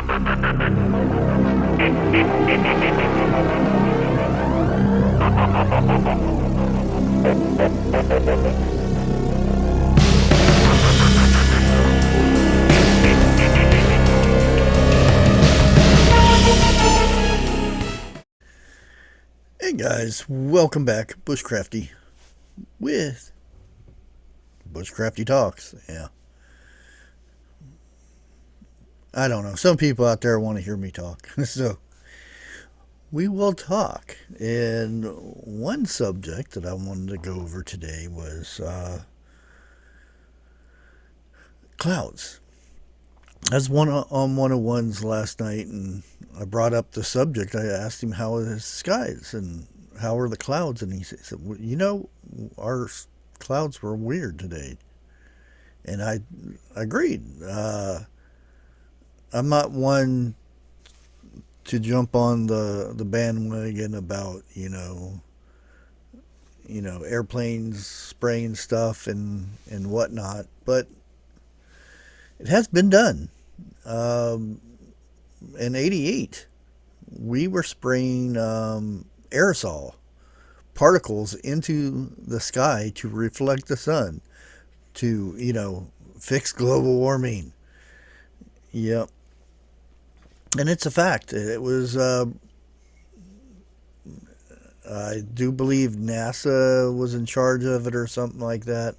Hey guys, welcome back, Bushcrafty, with Bushcrafty Talks. Yeah, I don't know. Some people out there want to hear me talk, so we will talk. And one subject that I wanted to go over today was clouds. I was on one of ones last night, and I brought up the subject. I asked him how are the skies and how are the clouds, and he said, well, our clouds were weird today, and I agreed. I'm not one to jump on the bandwagon about airplanes spraying stuff and whatnot, but it has been done. Um, in '88, we were spraying aerosol particles into the sky to reflect the sun to fix global warming. Yep, and it's a fact. It was. I do believe NASA was in charge of it or something like that.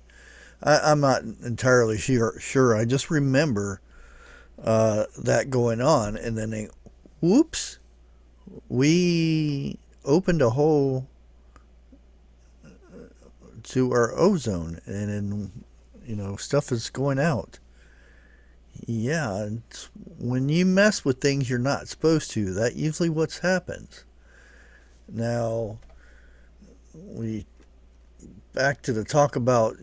I'm not entirely sure. I just remember that going on, and then whoops, we opened a hole to our ozone, and then stuff is going out. Yeah, when you mess with things you're not supposed to, that usually what happens. Now we back to the talk about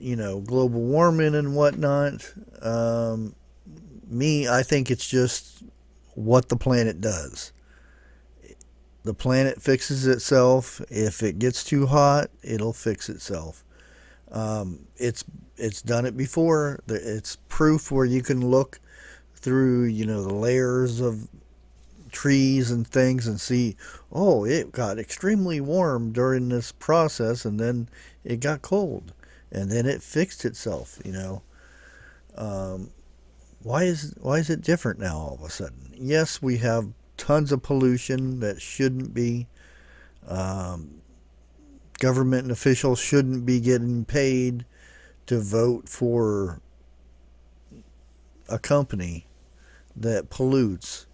global warming and whatnot. I think it's just what the planet does. The planet fixes itself. If it gets too hot, it'll fix itself. It's done it before. It's proof where you can look through the layers of trees and things and see, oh, it got extremely warm during this process, and then it got cold, and then it fixed itself. Um, why is it different now all of a sudden? Yes, we have tons of pollution that shouldn't be. Um, Government officials shouldn't be getting paid to vote for a company that pollutes,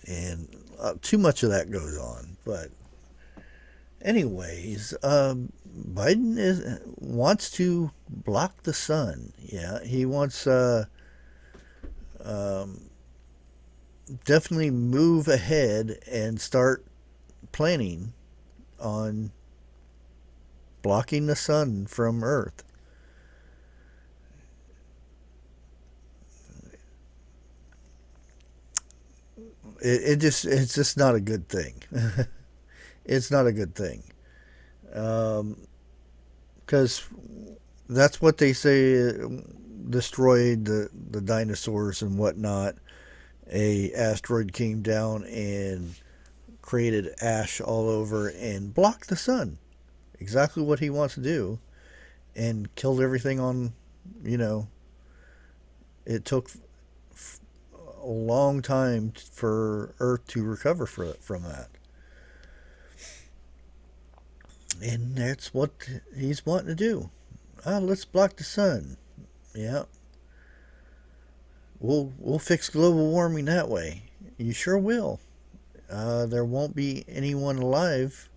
and too much of that goes on. But anyways, wants to block the sun. Yeah, he wants um, definitely move ahead and start planning on blocking the sun from Earth. It's just not a good thing. It's not a good thing. Because that's what they say destroyed the dinosaurs and whatnot. A asteroid came down and created ash all over and blocked the sun. Exactly what he wants to do, and killed everything on. You know, it took a long time for Earth to recover from that, and that's what he's wanting to do. Let's block the sun. Yeah, we'll fix global warming that way. You sure will. There won't be anyone alive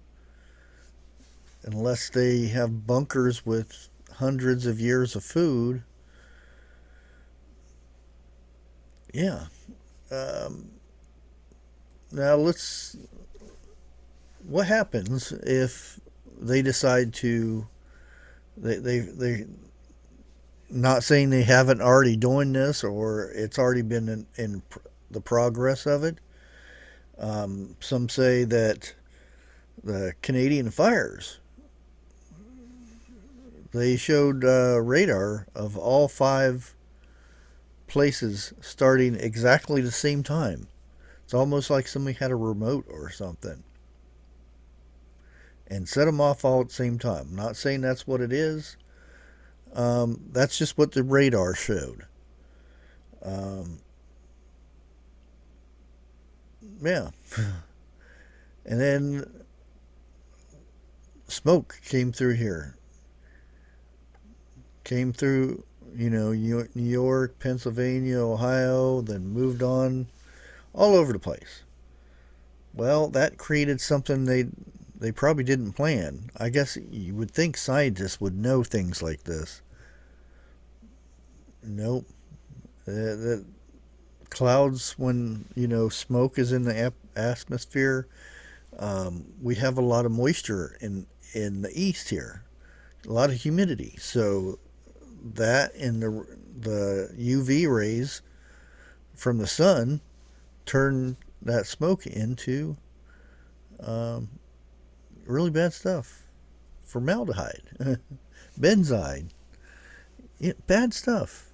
unless they have bunkers with hundreds of years of food. Yeah. Um, Now let's. What happens if they decide to? They not saying they haven't already doing this or it's already been in the progress of it. Some say that the Canadian fires, they showed radar of all five places starting exactly the same time. It's almost like somebody had a remote or something and set them off all at the same time. I'm not saying that's what it is. That's just what the radar showed. Um, yeah. And then smoke came through here. Came through, New York, Pennsylvania, Ohio, then moved on all over the place. Well, that created something they probably didn't plan. I guess you would think scientists would know things like this. Nope. The clouds, when smoke is in the atmosphere, we have a lot of moisture in the east here, a lot of humidity. So that and the UV rays from the sun turn that smoke into um, really bad stuff. Formaldehyde, benzene, bad stuff.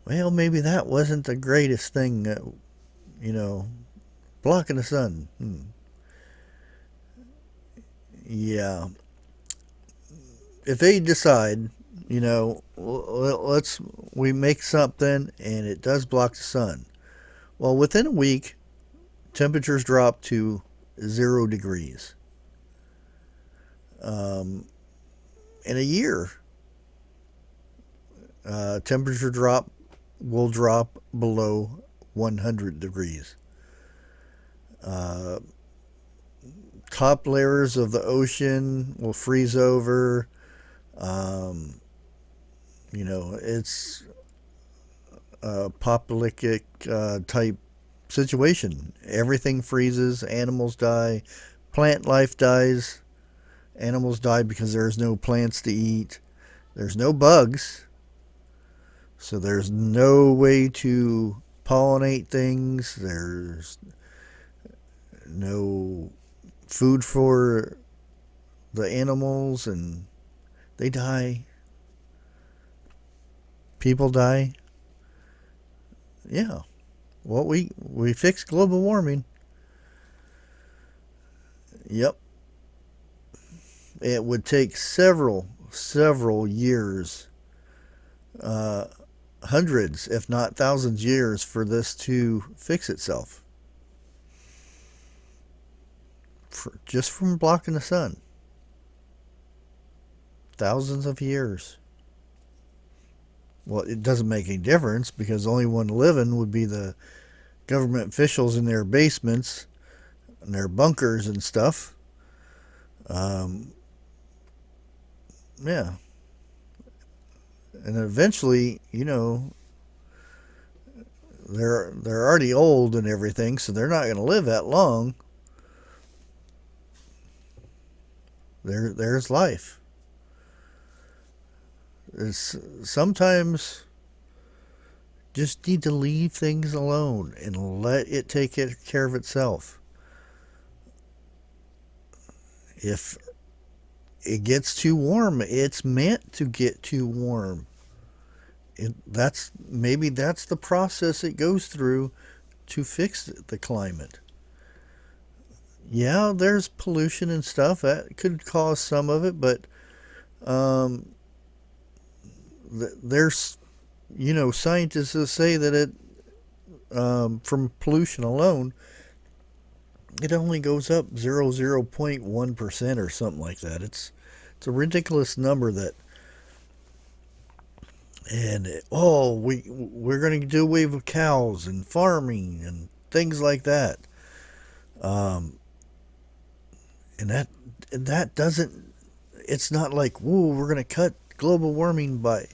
Well, maybe that wasn't the greatest thing, you know, blocking the sun. Yeah. If they decide, let's we make something and it does block the sun. Well, within a week, temperatures drop to 0 degrees. Um, in a year, temperature drop will drop below 100 degrees. Uh, Top layers of the ocean will freeze over. Um, it's a apocalyptic type situation. Everything freezes, animals die, plant life dies. Animals die because there's no plants to eat. There's no bugs, so there's no way to pollinate things. There's no food for the animals, and they die. People die. Yeah. Well, we fixed global warming. Yep. It would take several years, uh, hundreds, if not thousands, years for this to fix itself. Just from blocking the sun. Thousands of years. Well, it doesn't make any difference because the only one living would be the government officials in their basements and their bunkers and stuff. Um, yeah. And eventually, they're already old and everything, so they're not going to live that long. There's life. It's sometimes just need to leave things alone and let it take care of itself. If it gets too warm, it's meant to get too warm. Maybe that's the process it goes through to fix the climate. Yeah, there's pollution and stuff that could cause some of it, but um, there's scientists that say that it from pollution alone it only goes up 0.1% or something like that. It's a ridiculous number that and we're going to do away with cows and farming and things like that. Um, and that doesn't. It's not like whoa, we're going to cut global warming by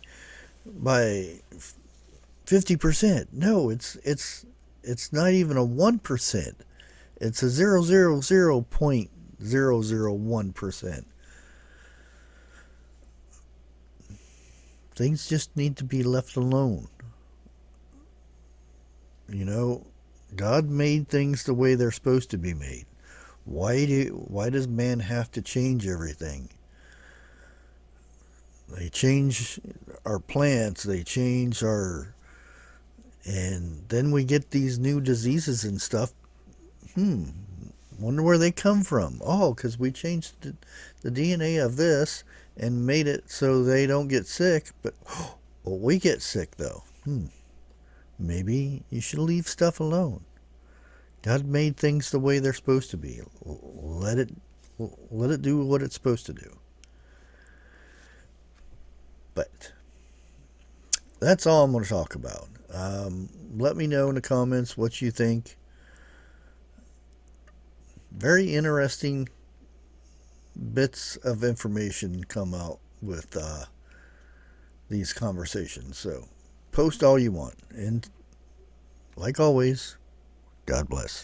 50%. No, it's not even a 1%. It's a 0.001%. Things just need to be left alone. God made things the way they're supposed to be made. Why does man have to change everything? They change our plants, they change our, and then we get these new diseases and stuff. Wonder where they come from. Oh, because we changed the DNA of this and made it so they don't get sick, but well, we get sick though. Maybe you should leave stuff alone. God made things the way they're supposed to be. Let it do what it's supposed to do. But that's all I'm going to talk about. Let me know in the comments what you think. Very interesting bits of information come out with these conversations. So post all you want. And like always, God bless.